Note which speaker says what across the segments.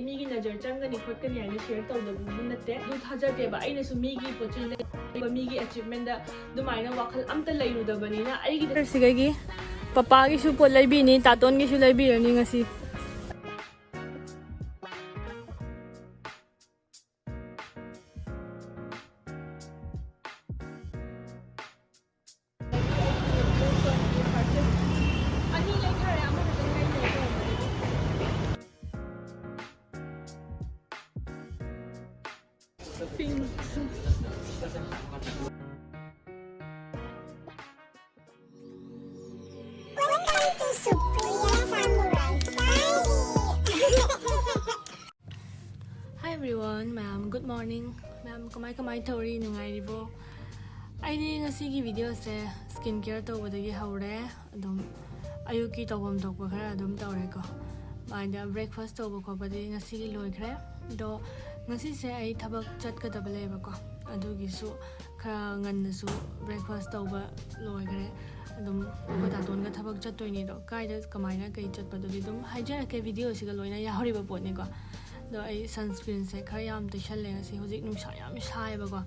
Speaker 1: मीगी नजर चंगनी खोटकनी आइना शेयर तौदबु नते दु थाजदेबा आइनासु मीगी पोचै लेबा मीगी अचीवमेंट दा दुमाइना वाखल अमता लैरुदबनिना आइगी सिगैगी पापागी सु पोत लैबिनी तातोनगी सु लैबिरनी ngasi Hi everyone, ma'am. Good morning. Ma'am, kamai tauri nungairibo. Aidi ngasigi video se skincare tawbadagi haure. Adum ayuki tawbam tokba khara adum tawre ko. Maida breakfast tawba khobadi ngasigi loikhre. Do ngasi se ai thabak chatkadaba leba ko. Adugi su khara nganna su breakfast tawba loikhre. Adum kotaton ga thabak chattoini do kaida kamaina kai chatpadudi dum haijara ke video siga loina yahoriba potni ko. Do ai sunscreen se khara yam te shalle ngasi hojik nungsa yam sai ba ko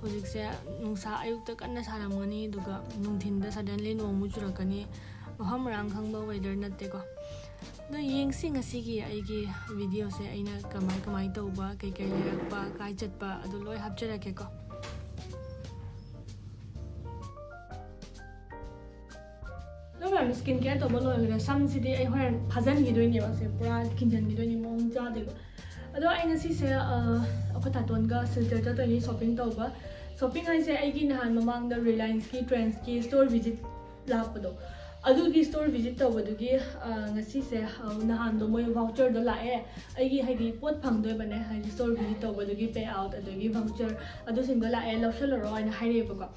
Speaker 1: hojik se nungsa ayuk ta kanna saramani duga nungthin da suddenly nomu churakani maham rang khangba weather natte ko do yengsi ngasi gi ai gi video se aina kamai tawba kai kai lerakpa kai chatpa adu loi hapjarake ko no ma'am skincare tawba loi sam sidi ai horan phajan gi doini ba se pura kinjan gi doini mong ja de अदो आई ngasi se अखो तातोन गा सिल्टर ता तनी shopping तौबा shopping आई से आई की नहान ममांग the Reliance की ट्रेंड्स की स्टोर विजिट लापदो अदु की स्टोर विजिट तौबदु की ngasi se नहान दो मोय वाउचर दो लाए आई की हाइदी पोट फंगदोय बने हाइदी स्टोर विजिट तौबदु की पे आउट अदु की वाउचर अदु सिंगल लाए लवशलरो आइन हाइरेबको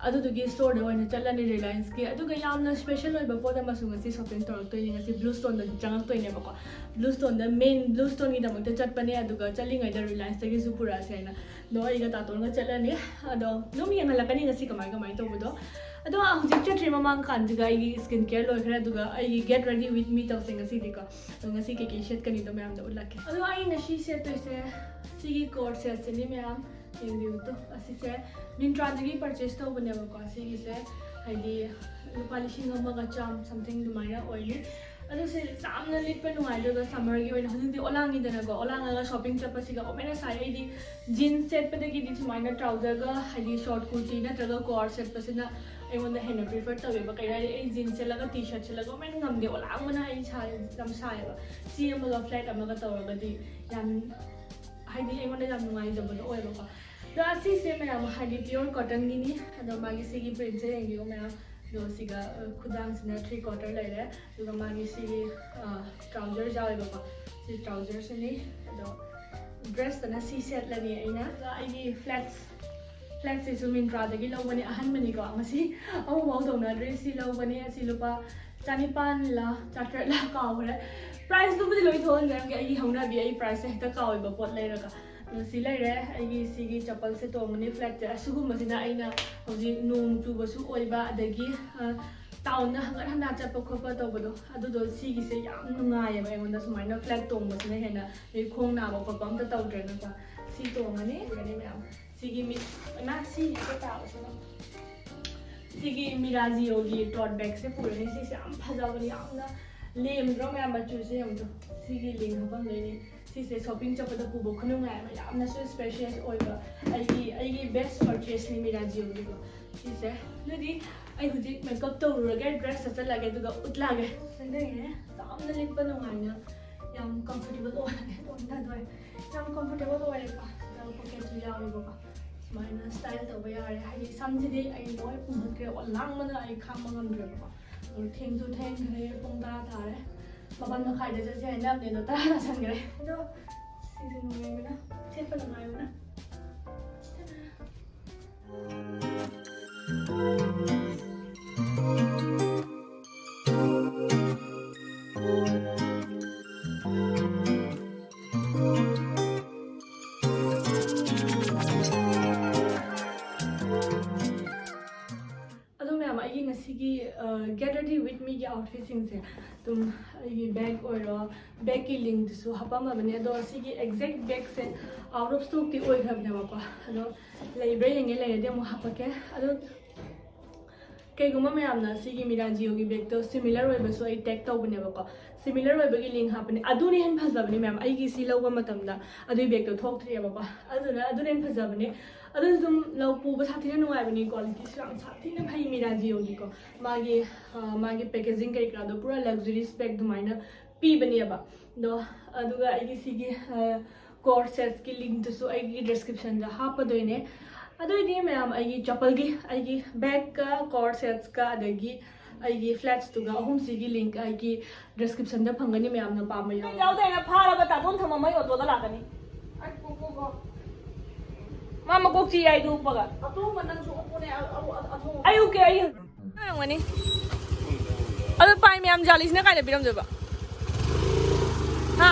Speaker 1: अदुदुगी स्टोर दो चलनी रिलायंस की अदुगा यामना स्पेशल ओइबा पोट अमसु ngasi शॉपिंग तौरतोय ngasi Bluestone दा चंगतोयने बको Bluestone दा मेन Bluestone की दमक चटपने अदुगा चलिंगै दा रिलायंस तगी सुपुरा सेना दो आइगा तातोनगा चलनी अदो नुम यंगलकनी ngasi कमाई तौबदो अदो हजिक चट्री ममांग खानजुगा आइगी स्किन केयर लोइखरे अदुगा आइगी गेट रेडी विथ मी तौसे ngasi दिको तो ngasi के शेड कनी तो मैम दा उलके अदो आई ngasi सेट तोइसे सिगी कोर्स से सेनी मैम रिव्यू तो असी से मिंत्रा दगी परचेस तौबनेबको असी से हाइदी लुपा लिसिंग अमगा चाम समथिंग दुमाइना ओइली अदो से सामना लिटप नुगाइदोगा समर की ओइना हजिंदी ओलांगी दनागो ओलांगा शॉपिंग चपसिगा ओमेना साइ आइदी जीन्स सेट पदगी दि सुमाइना ट्राउजर गा हाइदी शॉर्ट कुर्ती नत्रगा कोर सेट पसिना एमोंदा हेना प्रिफर तवेबा कइराई ए जीन्स से लगा टी शर्ट से लगा ओमेन ngамगे ओलांगना आई साइ दम साइबा सी अमगा फ्लैट अमगा तवरगदी याम हाइदी एमोंदा याम नुगाइदबदो ओइबको दो असी से मैम हाइदी प्योर कॉटन गिनी अदो मागी सिगी प्रिंट से हेंगियो मैम दो सिगा खुदांग सिना 3/4 लेरे दुगा मागी सिगी ट्राउजर जावेबको सि ट्राउजर सनी अदो ड्रेस तना सी सेट लनी आइना आइगी फ्लैट्स इस मिंत्रा दगी लौबनी अहन मनी को मसी औ वाउ दौना ड्रेस सी लौबनी असि लुपा चानिपान ला चाटर ला कावरे प्राइस दु बदि लोइ थोन गरम के आइगी हौना बि आई प्राइस हेता कावेबा पोट लेरगा सी लेरे आइगी सिगी चप्पल से तोमनी फ्लैट असुगुमसिना आइना हौजि नोंग चुबसु ओइबा अदगी टाउन हंगर हना चप्प खोप तौबदो अदुदो सिगी से याम नुंगायबा एगोंदा सुमाइना फ्लैट तोमबसिना हेना ए खोंग नाबा खोप अमता तौद्रेनका सी तोमनी गनि मैम सिगी मी ना सी हेता ताबसुना सिगी मिराजियोगी टॉट बैग से पुरनी सी से याम फजाबनी यामना लेमद्रो मैम बच्चू से हमतो सिगी लिंग हबम लेनी सिसे शॉपिंग चपदा पुबो खुनुंगाय मा यामना सो स्पेशियस ओइबा आइगी बेस्ट परचेस नि मिराजियोगी को सिसे लदी आई हुजि मेकअप तौरुगे ड्रेस सचलागे दुगा उतलागे संदेगे सामना लिप नुंगायना याम कंफर्टेबल ओइगे ओंदा दोय याम कंफर्टेबल ओइगा पॉकेट जु यावेबो स्माइना स्टाइल तौबा यारे हाइदि समजिदि आई लोय पुमके ओलांगमना आई खामंगमद्रेबो और थेंजु थेंगरे पुंगा थारे मबन मखाइदे जसे हैनाबने नो तारा संगरे दो सीजन नुंगायना सेपा नुंगायना Get ready with me ꯁꯤꯒꯤ ꯑꯥꯎꯠꯐꯤꯠꯁꯤꯡꯁꯦ ꯑꯗꯨꯝ ꯑꯩꯒꯤ ꯕꯦꯒ ꯑꯣꯏꯔꯣ ꯕꯦꯒꯀꯤ ꯂꯤꯡꯛꯇꯨꯁꯨ ꯍꯥꯞꯄꯝꯃꯕꯅꯦ ꯑꯗꯣ ꯁꯤꯒꯤ ꯑꯦꯛꯖꯦꯛ ꯕꯦꯒꯁꯦ ꯑꯥꯎꯠ ꯑꯣꯐ ꯁ꯭ꯇꯣꯛꯇꯤ ꯑꯣꯏꯈ꯭ꯔꯕꯅꯦꯕꯀꯣ ꯑꯗꯣ ꯂꯩꯕ꯭ꯔꯥ ꯌꯦꯡꯒꯦ ꯂꯩꯔꯗꯤ ꯑꯃꯨꯛ ꯍꯥꯞꯄꯛꯀꯦ ꯑꯗꯣ ꯀꯩꯒꯨꯝꯕ ꯃꯌꯥꯝꯅ ꯁꯤꯒꯤ ꯃꯤꯔꯥꯖꯤꯌꯣꯒꯤ ꯕꯦꯒꯇꯣ ꯁꯤꯃꯤꯂꯔ ꯑꯣꯏꯕꯁꯨ ꯑꯩ ꯇꯦꯛ ꯇꯧꯕꯅꯦꯕꯀꯣ ꯁꯤꯃꯤꯂꯔ ꯑꯣꯏꯕꯒꯤ ꯂꯤꯡꯛ ꯍꯥꯞꯄꯅꯦ ꯑꯗꯨꯅ ꯍꯦꯟꯅ ꯐꯖꯕꯅꯦ ꯃꯌꯥꯝ ꯑꯩꯒꯤ ꯁꯤ ꯂꯧꯕ ꯃꯇꯝꯗ ꯑꯗꯨꯒꯤ ꯕꯦꯒꯇꯣ ꯊꯣꯛꯇ꯭ꯔꯤꯑꯕꯀꯣ ꯑꯗꯨꯅ ꯍꯦꯟꯅ ꯐꯖꯕꯅꯦ ꯑꯗꯨꯁꯨ ꯑꯗꯨꯝ ꯄꯨꯕ ꯁꯥꯊꯤꯅ ꯅꯨꯡꯉꯥꯏꯕꯅꯤ ꯀ꯭ꯋꯥꯂꯤꯇꯤꯁꯨ ꯌꯥꯝ ꯁꯥꯊꯤꯅ ꯐꯩ ꯃꯤꯔꯥꯖꯤꯌꯣꯒꯤꯀꯣ ꯃꯥꯒꯤ ꯄꯦꯀꯦꯖꯤꯡ ꯀꯩꯀꯥꯗꯣ ꯄꯨꯔꯥ ꯂꯛꯖꯔꯤꯁ ꯕꯦꯒ ꯑꯗꯨꯃꯥꯏꯅ ꯄꯤꯕꯅꯦꯕ ꯑꯗꯣ ꯑꯗꯨꯒ ꯑꯩꯒꯤ ꯁꯤꯒꯤ ꯀꯣꯔ ꯁꯦꯠꯁꯀꯤ ꯂꯤꯡꯛꯇꯨꯁꯨ ꯑꯩꯒꯤ ꯗꯤꯁꯀ꯭ꯔꯤꯞꯁꯟꯗ ꯍꯥꯞꯄꯗꯣꯏꯅꯦ ꯑꯗꯨꯏꯗꯤ ꯃꯌꯥꯝ ꯑꯩꯒꯤ ꯆꯄꯜꯒꯤ ꯑꯩꯒꯤ ꯕꯦꯒꯀ ꯀꯣꯔ ꯁꯦꯠꯁꯀ ꯑꯗꯒꯤ ꯑꯩꯒꯤ ꯐ꯭ꯂꯦꯠꯁꯇꯨꯒ ꯑꯍꯨꯝꯁꯤꯒꯤ ꯂꯤꯡꯛ ꯑꯩꯒꯤ ꯗꯤꯁꯀ꯭ꯔꯤꯞꯁꯟꯗ ꯐꯪꯒꯅꯤ ꯃꯌꯥꯝꯅ ꯄꯥꯝꯕ
Speaker 2: ꯌꯥꯎꯗꯦꯅ ꯐꯥꯔꯕ ꯇꯥꯇꯣꯟ ꯊꯝꯃꯝꯃ ꯑꯣꯇꯣꯗ ꯂꯥꯛꯀꯅꯤ ꯃꯥ ꯃꯀꯣꯛ ꯆꯤ ꯍꯥꯏꯗꯨ ꯎꯞꯄꯒ ꯑꯇꯣꯡꯕ ꯅꯪꯁꯨ ꯎꯞꯄꯨꯅꯦ ꯑꯩ ꯎꯞꯀꯦ ꯑꯩ ꯍꯥꯏꯔꯝꯒꯅꯤ ꯑꯗꯣ ꯄꯥꯏ ꯃꯌꯥꯝ ꯖꯥꯂꯤꯁꯤꯅ ꯀꯥꯏꯗ ꯄꯤꯔꯝꯗꯣꯏꯕ ꯍꯥ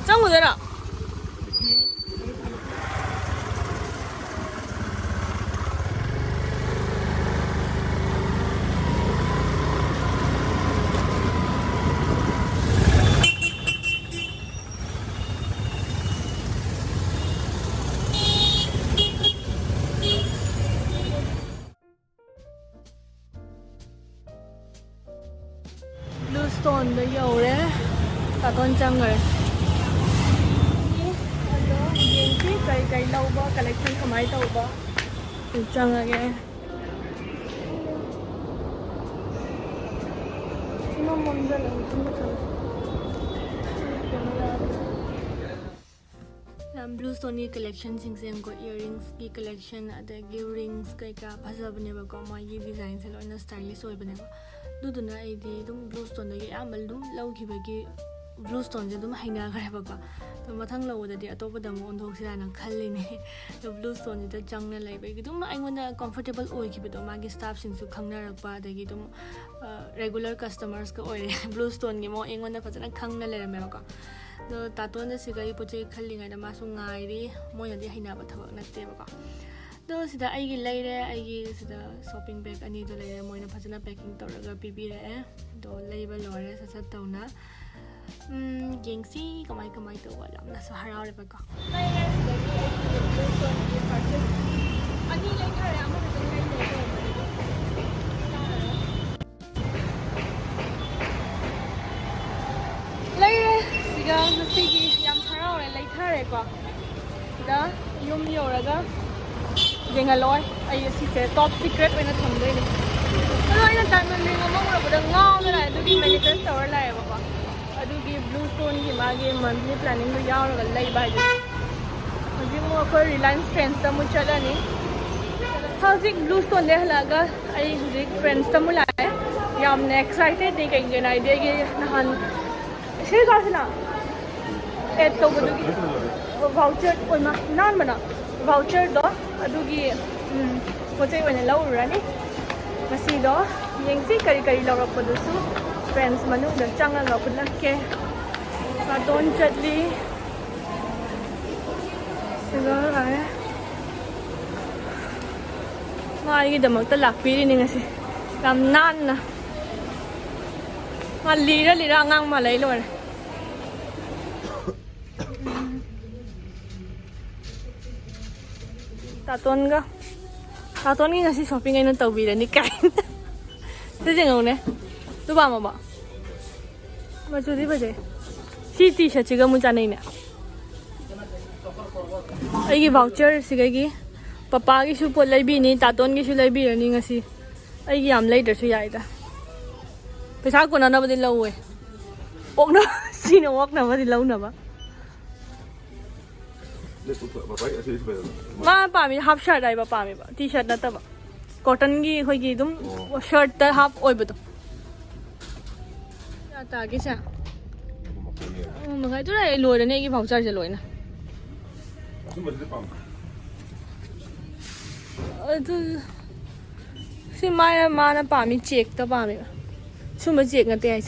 Speaker 2: ꯆꯪꯉꯨꯗꯣꯏꯔꯣ
Speaker 1: Bluestone yore taton changare ado yensi kai lauba collection kamai tauba changage sino monjala sino chala Bluestone की collection सिंगसे हमको earrings की collection अदगी rings कई का फसा बने बको मागी design से लोइना stylish होय बने बा दुदुना आइदी दुम Bluestone दगी आमल दुम लौखी बगी Bluestone से दुम हैना करे बको तो मथंग लौददी अतोप दम ओंधोक सिराना खल्लिने तो Bluestone से चंगना लाई बगी दुम आइगोना comfortable होय की बदो मागी staff सिंगसु खंगना रखपा अदगी दुम regular customers का ओय Bluestone की मो आइगोना फजना खंगना लेरमे बको तो तातोन सिगा पोचे खल्लिङाइदा मासु ngairi मोयदि हैनाबा थबक नत्तेबको तो सिदा आइगी लैरे आइगी सिदा शॉपिंग बैग अनि तो लैरे मोयना फजना पैकिंग तौरगा पिबिरे तो लैबा लोरे ससत तौना गेंगसी कमाई कमाई तो वाला सो हरावरेबको लैरे सिदागी आइगी परचेस अनि लैथारे अमा फजना लैरे सिगा नसिगी याम हरावरे लैथारेको सिदा युम योरगा जेंगलोय आई सिसे टॉप सीक्रेट ओइना थमदोइने अदो आइना टाइमन लिंग अमरबदा ngaawna अदुगी मैनेजर तवर लायबको अदुगी Bluestone की मागे मंथली प्लानिंग दो यावरगा लैबा हाइदि हजि मो अखोय रिलायंस ट्रेंड्स ता मु चलानी हजिक Bluestone दे हलागा आई हजिक फ्रेंड्स ता मु लाए यामने एक्साइटेड नि कैगेन आइडियागी नहान से गासना एड तौबदुगी वाउचर ओइमा नान बना वाउचर दो अदुगी पोचे ओइना लौरani मसीदो येंगसी करी करी लौरकपदुसु फ्रेंड्स मनुंग द चंगा लौकुलके तातोन चटली सिगा आए माइगी दमकता लाकपिरिनि ngasi yam nanna ma lira angang ma lai lore तातोन की ngasi shopping aina tawbirani kai te jengone tu ba ma ba machudi baje si t-shirt chiga mu chanai ne ai gi voucher siga gi papa gi su pot lai bi ni taton gi su lai bi ni ngasi ai gi yam lai da su yai da पैसा को ना बदल लो है ओकना सीने ओकना बदल लो ना बा मां पामी हाफ शर्ट आई बा पामी बा टी शर्ट ना तब कॉटन की होई की तुम शर्ट त हाफ ओय बतो या तागे सा मगाय तो रे लोरने की भाउचर से लोइना अदु सी माना पामी चेक त पामी सुम चेक नते आइस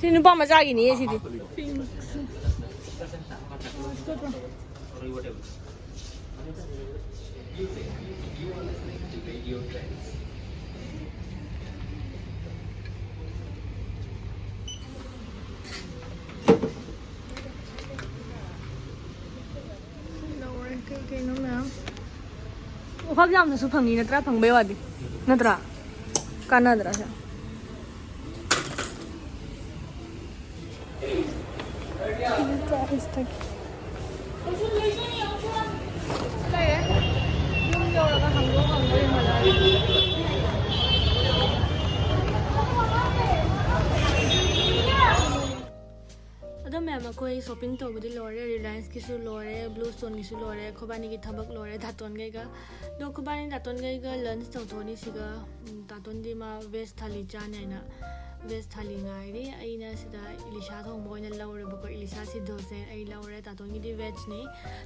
Speaker 1: सी नुपा मचागिनी सिदी
Speaker 2: ꯐꯛ ꯌꯥꯝꯅꯁꯨ ꯐꯪꯉꯤ ꯅꯠꯇ꯭ꯔꯥ ꯐꯪꯕꯩ ꯋꯥꯗꯤ ꯅꯠꯇ꯭ꯔꯥ ꯀꯥꯟꯅꯗ꯭ꯔꯥ ꯁꯦ ꯌꯨꯝ ꯌꯧꯔꯒ ꯍꯪꯗꯣꯛ ꯌꯦꯡꯍꯜꯂꯛꯑꯒꯦ ꯑꯗꯣ ꯃꯌꯥꯝ ꯑꯩꯈꯣꯏ ꯁꯣꯞꯄꯤꯡ ꯇꯧꯕꯗꯤ ꯂꯣꯏꯔꯦ ꯔꯤꯂꯥꯌꯟꯁꯀꯤꯁꯨ ꯂꯣꯏꯔꯦ ꯕ꯭ꯂꯨꯁꯇꯣꯟꯒꯤꯁꯨ ꯂꯣꯏꯔꯦ ꯈꯣꯏꯕꯥꯅꯤꯒꯤ ꯊꯕꯛ ꯂꯣꯏꯔꯦ ꯗꯥꯇꯣꯟꯒꯩꯒ ꯑꯗꯣ ꯈꯣꯏꯕꯥꯅꯤ ꯗꯥꯇꯣꯟꯒꯩꯒ ꯂꯟꯁ ꯇꯧꯊꯣꯛꯑꯅꯤ ꯁꯤꯒ ꯗꯥꯇꯣꯟꯗꯤ ꯃꯥ ꯚꯦꯖ ꯊꯥꯂꯤ ꯆꯥꯅꯤ ꯍꯥꯏꯅ ꯚꯦꯖ ꯊꯥꯂꯤ ꯉꯥꯏꯔꯤ ꯑꯩꯅ ꯁꯤꯗ ꯏꯂꯤꯁꯥ ꯊꯣꯡꯕ ꯑꯣꯏꯅ ꯂꯧꯔꯦꯕꯀꯣ ꯏꯂꯤꯁꯥ ꯁꯤꯗꯣꯁꯦ ꯑꯩ ꯂꯧꯔꯦ ꯗꯥꯇꯣꯟꯒꯤꯗꯤ ꯚꯦꯖꯅꯤ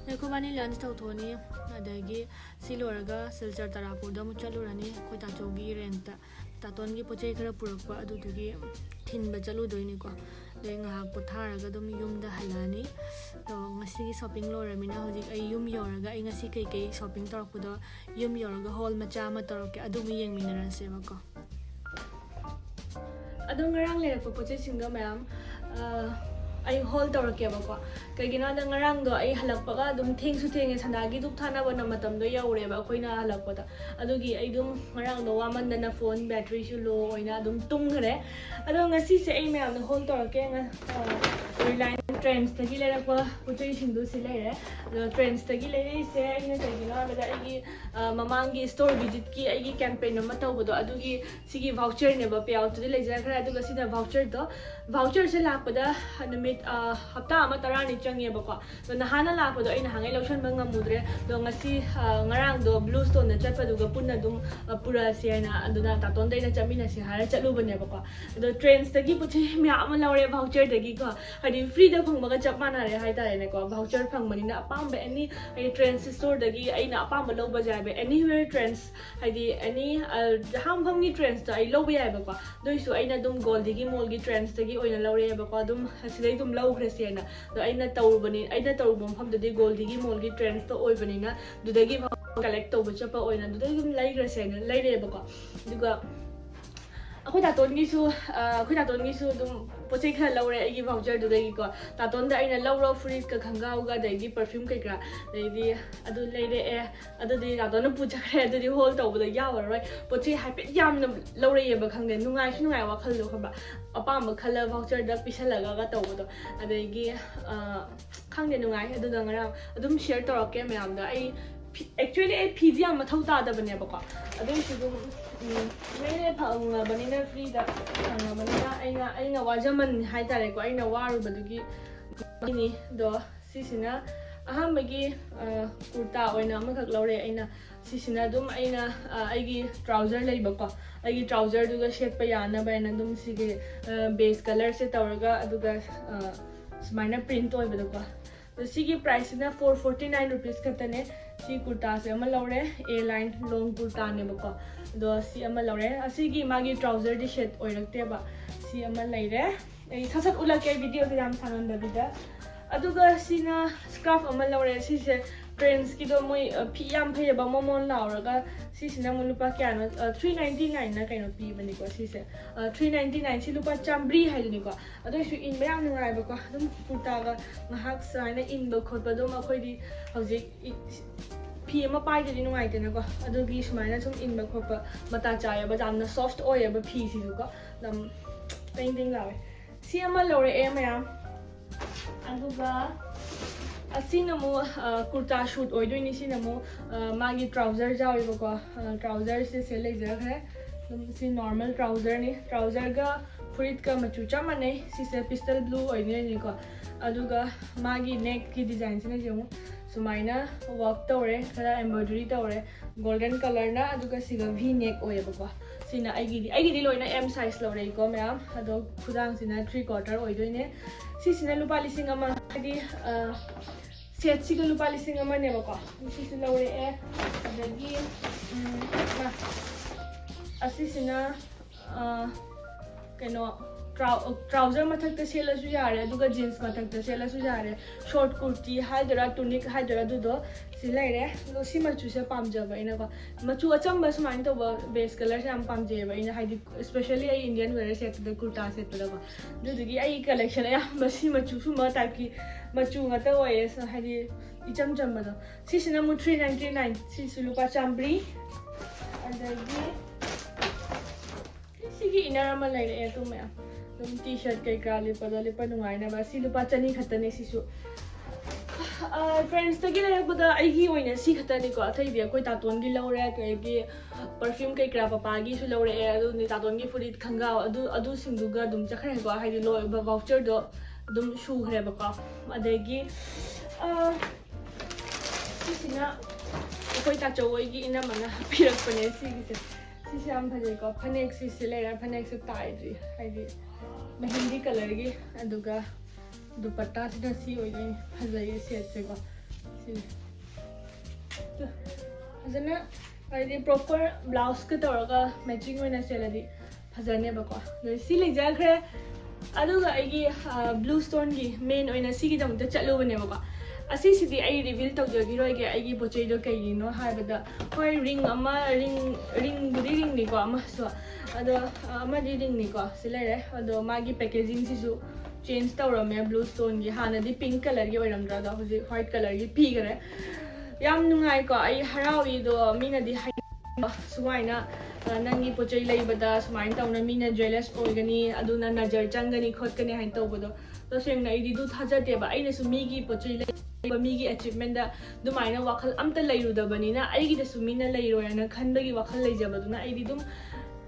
Speaker 2: ꯑꯗꯣ ꯈꯣꯏꯕꯥꯅꯤ ꯂꯟꯁ ꯇꯧꯊꯣꯛꯑꯅꯤ ꯑꯗꯒꯤ ꯁꯤ ꯂꯣꯏꯔꯒ ꯁꯤꯜꯆꯔ ꯇꯔꯥꯄꯨꯔꯗ ꯑꯃꯨꯛ ꯆꯠꯂꯨꯔꯅꯤ ꯑꯩꯈꯣꯏ ꯇꯥꯆꯧꯒꯤ ꯔꯦꯟꯠꯇ ꯗꯥꯇꯣꯟꯒꯤ ꯄꯣꯠ ꯆꯩ ꯈꯔ ꯄꯨꯔꯛꯄ ꯑꯗꯨꯗꯨꯒꯤ ꯊꯤꯟꯕ ꯆꯠꯂꯨꯗꯣꯏꯅꯤꯀꯣ ꯑꯗꯩ ꯉꯥꯏꯍꯥꯛ ꯄꯣꯊꯥꯔꯒ ꯑꯗꯨꯝ ꯌꯨꯝꯗ ꯍꯜꯂꯛꯑꯅꯤ ꯑꯗꯣ ꯉꯁꯤꯒꯤ ꯁꯣꯞꯄꯤꯡ ꯂꯣꯏꯔꯕꯅꯤꯅ ꯍꯧꯖꯤꯛ ꯑꯩ ꯌꯨꯝ ꯌꯧꯔꯒ ꯑꯩ ꯉꯁꯤ ꯀꯩꯀꯩ ꯁꯣꯞꯄꯤꯡ ꯇꯧꯔꯛꯄꯗꯣ ꯌꯨꯝ ꯌꯧꯔꯒ ꯍꯣꯜ ꯃꯆꯥ ꯑꯃ ꯇꯧꯔꯛꯀꯦ ꯑꯗꯨꯕꯨ ꯌꯦꯡꯃꯤꯟꯅꯔꯁꯦꯕꯀꯣ ꯑꯗꯣ ꯉꯔꯥꯡ ꯂꯩꯔꯛꯄ ꯄꯣꯠ ꯆꯩꯁꯤꯡꯗꯣ ꯃꯌꯥꯝ ꯑꯩ ꯍꯣꯜ ꯇꯧꯔꯛꯀꯦꯕꯀꯣ ꯀꯩꯒꯤꯅꯣ ꯍꯥꯏꯕꯗ ꯉꯔꯥꯡꯗꯣ ꯑꯩ ꯍꯜꯂꯛꯄꯒ ꯑꯗꯨꯝ ꯊꯦꯡꯁꯨ ꯊꯦꯡꯉꯦ ꯁꯟꯗꯥꯒꯤ ꯙꯨꯞ ꯊꯥꯅꯕꯅ ꯃꯇꯝꯗꯣ ꯌꯧꯔꯦꯕ ꯑꯩꯈꯣꯏꯅ ꯍꯜꯂꯛꯄꯗ ꯑꯗꯨꯒꯤ ꯑꯩ ꯑꯗꯨم ꯉꯔꯥꯡꯗꯣ ꯋꯥꯃꯟꯗꯅ ꯐꯣꯟ ꯕꯦꯇ꯭ꯔꯤꯁꯨ ꯂꯣ ꯑꯣꯏꯅ ꯑꯗꯨꯝ ꯇꯨꯝꯈ꯭ꯔꯦ ꯑꯗꯣ ꯉꯁꯤꯁꯦ ꯑꯩ ꯃꯌꯥꯝꯅ ꯍꯣꯜ ꯇꯧꯔꯛꯀꯦ ꯔꯤꯂꯥꯌꯟꯁ ꯇ꯭ꯔꯦꯟꯁꯇꯒꯤ ꯂꯩꯔꯛꯄ ꯄꯣꯠ ꯆꯩꯁꯤꯡꯗꯨ ꯁꯤ ꯂꯩꯔꯦ ꯑꯗꯣ ट्रेंड्सꯇꯒꯤ ꯂꯩꯔꯛꯏꯁꯦ ꯑꯩꯅ ꯀꯩꯒꯤꯅꯣ ꯍꯥꯏꯕꯗ ꯑꯩꯒꯤ ꯃꯃꯥꯡꯒꯤ ꯁ꯭ꯇꯣꯔ ꯚꯤꯖꯤꯠꯀꯤ ꯑꯩꯒꯤ ꯀꯦꯝꯄꯦꯟ ꯑꯃ ꯇꯧꯕꯗꯣ ꯑꯗꯨꯒꯤ ꯁꯤꯒꯤ ꯚꯥꯎꯆꯔꯅꯦꯕ ꯄꯦꯑꯥꯎꯠꯇꯨꯗꯤ ꯂꯩꯖꯈ꯭ꯔꯦ ꯑꯗꯨꯒ ꯁꯤꯅ ꯚꯥꯎꯆꯔꯁꯦ ꯂꯥꯛꯄꯗ ꯅꯨꯃꯤꯠ ꯍꯞꯇꯥ ꯑꯃ ꯇꯔꯥꯅꯤ ꯆꯪꯉꯦꯕꯀꯣ ꯑꯗꯣ ꯅꯍꯥꯟꯅ ꯂꯥꯛꯄꯗꯣ ꯑꯩ ꯅꯍꯥꯟꯒꯩ ꯂꯧꯁꯟꯕ ꯉꯝꯃꯨꯗ꯭ꯔꯦ ꯑꯗꯣ ꯉꯁꯤ ꯉꯔꯥꯡꯗꯣ ꯕ꯭ꯂꯨꯁꯇꯣꯟꯗ ꯆꯠꯄꯗꯨꯒ ꯄꯨꯟꯅ ꯑꯗꯨꯝ ꯄꯨꯔꯛꯑꯁꯤ ꯍꯥꯏꯅ ꯑꯗꯨꯅ ꯇꯥꯇꯣꯟꯗ ꯑꯩꯅ ꯆꯠꯃꯤꯟꯅꯁꯤ ꯍꯥꯏꯔ ꯆꯠꯂꯨꯕꯅꯦꯕꯀꯣ ꯑꯗꯣ ट्रेंड्सꯇꯒꯤ ꯄꯣꯠ ꯆꯩ ꯃꯌꯥꯝ ꯑꯃ ꯂꯧꯔꯦ ꯚꯥꯎꯆꯔꯗꯒꯤꯀꯣ ꯍꯥꯏꯗꯤ ꯐ꯭रीꯗ ꯐꯪꯕꯒ ꯆꯞ ꯃꯥꯟꯅꯔꯦ ꯍꯥꯏꯇꯥꯔꯦꯅꯦꯀꯣ ꯚꯥꯎꯆꯔ ꯐꯪꯕꯅꯤना ꯑꯄꯥꯝꯕ ꯑꯦꯅꯤ ꯍꯥꯏꯗꯤ ट्रेंड्स ꯁ꯭ꯇꯣꯔꯗꯒꯤ ꯑꯩꯅ ꯑꯄꯥꯝꯕ ꯂꯧꯕ ꯌꯥꯏꯕ ꯑꯦꯅꯤꯋꯦꯌꯔ ट्रेंड्स ꯍꯥꯏꯗꯤ ꯑꯦꯅꯤ ꯖꯍꯥꯡꯐꯝꯒꯤ ट्रेंड्सꯇ ꯑꯩ ꯂꯧꯕ ꯌꯥꯏꯕꯀꯣ ꯑꯗꯨꯏꯁꯨ ꯑꯩꯅ ꯑꯗꯨꯝ ꯒꯣꯜꯗꯤꯒꯤ ꯃꯣꯜꯒꯤ ट्रेंड्सꯇꯒꯤ ꯑꯣꯏꯅ ꯂꯧꯔꯛꯑꯦꯕꯀꯣ ꯑꯗꯨꯝ ꯁꯤꯗꯩ ꯑꯗꯨꯝ ꯂꯧꯈ꯭ꯔꯁꯤ ꯍꯥꯏꯅ ꯑꯗꯣ ꯑꯩꯅ ꯇꯧꯔꯨꯕ ꯃꯐꯝꯗꯨꯗꯤ ꯒꯣꯜꯗꯤꯒꯤ ꯃꯣꯜꯒꯤ ट्रेंड्सꯇ ꯑꯣꯏꯕꯅꯤना ꯑꯗꯨꯗꯒꯤ ꯀꯂꯦꯛ ꯇꯧꯕ ꯆꯠꯄ ꯑꯣꯏꯅ ꯑꯗꯨꯗꯩ ꯑꯗꯨꯝ ꯂꯩꯈ꯭ꯔꯁꯤ ꯍꯥꯏꯅ ꯂꯩꯔꯛꯑꯦꯕꯀꯣ ꯑꯗꯨꯒ ꯑꯩꯈꯣꯏ ꯗꯥꯇꯣꯟꯒꯤꯁꯨ ꯑꯗꯨꯝ ꯄꯣꯠ ꯆꯩ ꯈꯔ ꯂꯧꯔꯦ ꯑꯩꯒꯤ ꯚꯥꯎꯆꯔꯗꯨꯗꯒꯤꯀꯣ ꯗꯥꯇꯣꯟꯗ ꯑꯩꯅ ꯂꯧꯔꯣ ꯐꯨꯔꯤꯠꯀ ꯈꯪꯒꯥꯎꯒ ꯑꯗꯩꯗꯤ ꯄꯔꯐ꯭ꯌꯨꯝ ꯀꯩꯀꯥ ꯑꯗꯩꯗꯤ ꯑꯗꯨ ꯂꯩꯔꯛꯑꯦ ꯑꯗꯨꯗꯤ ꯗꯥꯇꯣꯟꯅ ꯄꯨꯖꯈ꯭ꯔꯦ ꯑꯗꯨꯗꯤ ꯍꯣꯜ ꯇꯧꯕꯗ ꯌꯥꯎꯔꯔꯣꯏ ꯄꯣꯠ ꯆꯩ ꯍꯥꯏꯐꯦꯠ ꯌꯥꯝꯅ ꯂꯧꯔꯛꯑꯦꯕ ꯈꯪꯗꯦ ꯅꯨꯡꯉꯥꯏꯁꯨ ꯅꯨꯡꯉꯥꯏ ꯋꯥꯈꯜꯗꯣ ꯈꯪꯕ꯭ꯔꯥ ꯑꯄꯥꯝꯕ ꯈꯜꯂ ꯚꯥꯎꯆꯔꯗ ꯄꯤꯁꯜꯂꯒ ꯇꯧꯕꯗꯣ ꯑꯗꯒꯤ ꯈꯪꯗꯦ ꯅꯨꯡꯉꯥꯏ ꯑꯗꯨꯅ ꯉꯔꯥꯡ ꯑꯗꯨꯝ ꯁꯤꯌꯔ ꯇꯧꯔꯛꯀꯦ ꯃꯌꯥꯝꯗ ꯑꯩ actually I ꯐꯤꯁꯦ ꯌꯥꯝ ꯃꯊꯧ ꯇꯥꯗꯕꯅꯦꯕꯀꯣ ꯑꯗꯨꯏꯁꯨ ꯑꯗꯨꯝ ꯂꯩꯔꯦ ꯐꯪꯉꯕꯅꯤꯅ ꯐ꯭ꯔꯤꯗ ꯐꯪꯉꯕꯅꯤꯅ ꯑꯩꯅ ꯋꯥꯖꯃꯟ ꯍꯥꯏꯇꯥꯔꯦꯀꯣ ꯑꯩꯅ ꯋꯥꯔꯨꯕꯗꯨꯒꯤ ꯅꯤ ꯑꯗꯣ ꯁꯤꯁꯤꯅ ꯑꯍꯥꯟꯕꯒꯤ ꯀꯨꯔꯇꯥ ꯑꯣꯏꯅ ꯑꯃꯈꯛ ꯂꯧꯔꯦ ꯑꯩꯅ ꯁꯤꯁꯤꯅ ꯑꯗꯨꯝ ꯑꯩꯅ ꯑꯩꯒꯤ ꯇ꯭ꯔꯥꯎꯖꯔ ꯂꯩꯕꯀꯣ ꯑꯩꯒꯤ ꯇ꯭ꯔꯥꯎꯖꯔꯗꯨꯒ ꯁꯦꯠꯄ ꯌꯥꯅꯕ ꯍꯥꯏꯅ ꯑꯗꯨꯝ ꯁꯤꯒꯤ ꯕꯦꯖ ꯀꯂꯔꯁꯦ ꯇꯧꯔꯒ ꯑꯗꯨꯒ ꯁꯨꯃꯥꯏꯅ ꯄ꯭ꯔꯤꯟꯠ ꯑꯣꯏꯕꯗꯣꯀꯣ ꯑꯗꯣ ꯁꯤꯒꯤ ꯄ꯭ꯔꯥꯏꯁꯁꯤꯅ 449 ꯔꯨꯄꯤꯁ ꯈꯛꯇꯅꯦ ꯁꯤ ꯀꯨꯔꯇꯥꯁꯦ ꯑꯃ ꯂꯧꯔꯦ A line ꯂꯣꯡ ꯀꯨꯔꯇꯥꯅꯦꯕꯀꯣ ꯑꯗꯣ ꯁꯤ ꯑꯃ ꯂꯧꯔꯦ ꯑꯁꯤꯒꯤ ꯃꯥꯒꯤ ꯇ꯭ꯔꯥꯎꯖꯔꯗꯤ ꯁꯦꯠ ꯑꯣꯏꯔꯛꯇꯦꯕ ꯁꯤ ꯑꯃ ꯂꯩꯔꯦ ꯑꯩ ꯁꯠ ꯎꯠꯂꯛꯀꯦ ꯚꯤꯗꯤꯑꯣꯁꯦ ꯌꯥꯝ ꯁꯥꯡꯍꯟꯗꯕꯤꯗ ꯑꯗꯨꯒ ꯁꯤꯅ ꯁ꯭ꯀꯥꯔꯐ ꯑꯃ ꯂꯧꯔꯦ ꯁꯤꯁꯦ ट्रेंड्सकिदो मोय फी याम फैयबा मोमोन लाउरगा सिसिना मो लुपा क्यानो 399 ना कैनो पीबनिको सिसे 399 सि लुपा चाम्ब्री हाइदनिको अदोइसु इनबा याम नुगाइबको अदुम कुर्तागा ngahak saina inba khotba dum akhoi hojik फी अमा पाइदि नुगाइतेनको अदुगी सुमाइना सुम इनबा खोपा मता चायबा जामना सॉफ्ट ओयबा फी सिजुको दम पेंटिंग लावे सि अमा लौरे ए मयाम अदुगा असिनमो कुर्ता शूट ओइदोइनि सिनमो मागी ट्राउजर जावेबको ट्राउजर से लेजरखरे सि नॉर्मल ट्राउजर नि ट्राउजर गा फुरिट का मचु चमने सिसे पिस्टल ब्लू ओइनेनिको अदुगा मागी नेक की डिजाइन सिने जेमो सुमाइना वर्क तौरे खरा एम्ब्रॉयडरी तौरे गोल्डन कलर ना अदुगा सिगा वी नेक ओयबको सिना आइगिदी लोइना एम साइज लौरे को मैम अदो खुदांग सिना 3/4 ओइदोइने सिसिना लुपा लिसिंग अमा हादि सेट सिगा लुपा लिसिंग अमा नेबको सिसि लौरे ए अदगी असिसिना कनो
Speaker 1: trouser mathakta selasu yare aduga jeans mathakta selasu yare short kurti haidara tunic haidara dudo silaire do si machu se pamjaba ina ko machu achamba sumain to base color se am pamjeba ina haidi especially ai Indian wear set the kurta set da ba dugi ai collection ya masi machu suma type ki machu ngata oye so haidi icham chamba do si sina mu 399 si sulupa chambri adagi sigi inarama laire to me t-shirt kay kali pa dali pa nungai na ba si lupa chani khatane sisu friends tagi na buda aigi oina si khatani ko athai bia koi taton gi lawre kay gi perfume kay kra papa gi su lawre adu ni taton gi furit khanga adu singduga dum chakhre ko haidi lo voucher do dum shu khre ba ko adagi sisina koi ta chawoi gi ina mana pirak pane si gi si am phale ko phanek si silera phanek su tai ji haidi mehendi color gi aduga dupatta sida si oi phajai set se ko si ajana haidi proper blouse ka toraga matching oina seladi phajane ba ko si le ja khre aduga ai gi Bluestone gi main oina si gi dam ta chalu bane ba ko asi sidi ai reveal tau jogi roi ge ai gi pochei do kai no haibada hoi ring budi ring ni ko ama so ado ama di ring ni ko silare ado magi packaging si su change tawrame Bluestone gi hana di pink color gi oiram dra da hoji white color gi pi gare yam nungai ko ai harawi do mina di hai sumaina nangi pochei leibada sumain tawna mina jealous oigani aduna najar changani khotkani hain tawbodo to sengna ai di du thajate ba aina su migi pochei migi achievement da dumaina wakhal amta leirudabani na aigi da sumina leiroyana khanbagi wakhal leijabaduna aigi dum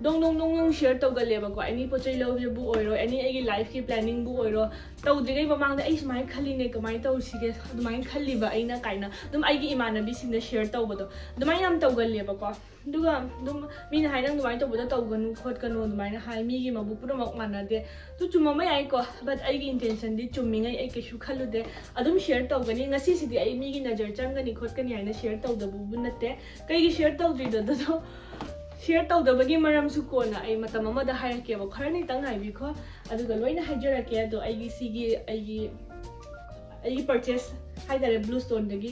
Speaker 1: dong share tawgaleba ko ani pochai lawje bu oiro ani aigi life ki planning bu oiro tawdrigai mamang da ai smai khaline kamai tawsige dumai khaliba aina kaina dum aigi imanabi singda share tawbado dumai nam tawgaleba ko duga dum mina hainang dumai tawbada tawganu khotkanu dumai na hai mi gi mabu puramak manade tu chuma mai ai ko but aigi intention di chumingai ai keshu khalude adum share tawgani ngasi sidi ai mi gi najar changani khotkani aina share tawdabu bunate kai gi share tawdri do share tawdabagi maram su ko na ai matam amada hairake ba kharani tang haibi ko aduga loina hajarake ado aigi sigi aigi purchase haidare Bluestone dagi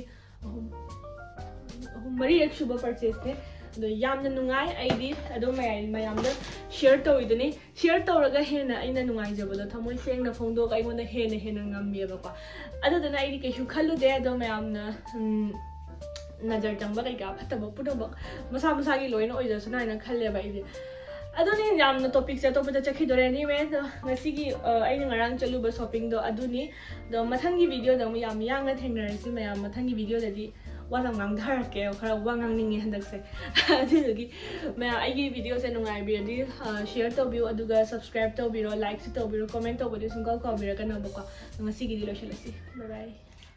Speaker 1: mari ek shuba purchase ne do yamna nungai aidi ado mayam da share tawidani share tawraga hena aina nungai jabado thamoi sengna phongdo ga imonda hena ngambe ba ko adudana aidi keshu khallu de ado mayam na najar changba kai ka phataba pudaba masa gi loina oija suna ina khalle ba ide aduni yamna topic se to bada chakhi dore ni me ngasi gi aina ngarang chalu ba shopping do aduni do mathangi video da mu yam yang thengnarisi mayam mathangi video da di wala ngang dhar ke khara wangang ningi handak se adigi me aigi video se nungai bi di share to view aduga subscribe to biro like to biro comment to biro sungkal ko biro kana ba ko ngasi gi di lo shalasi bye bye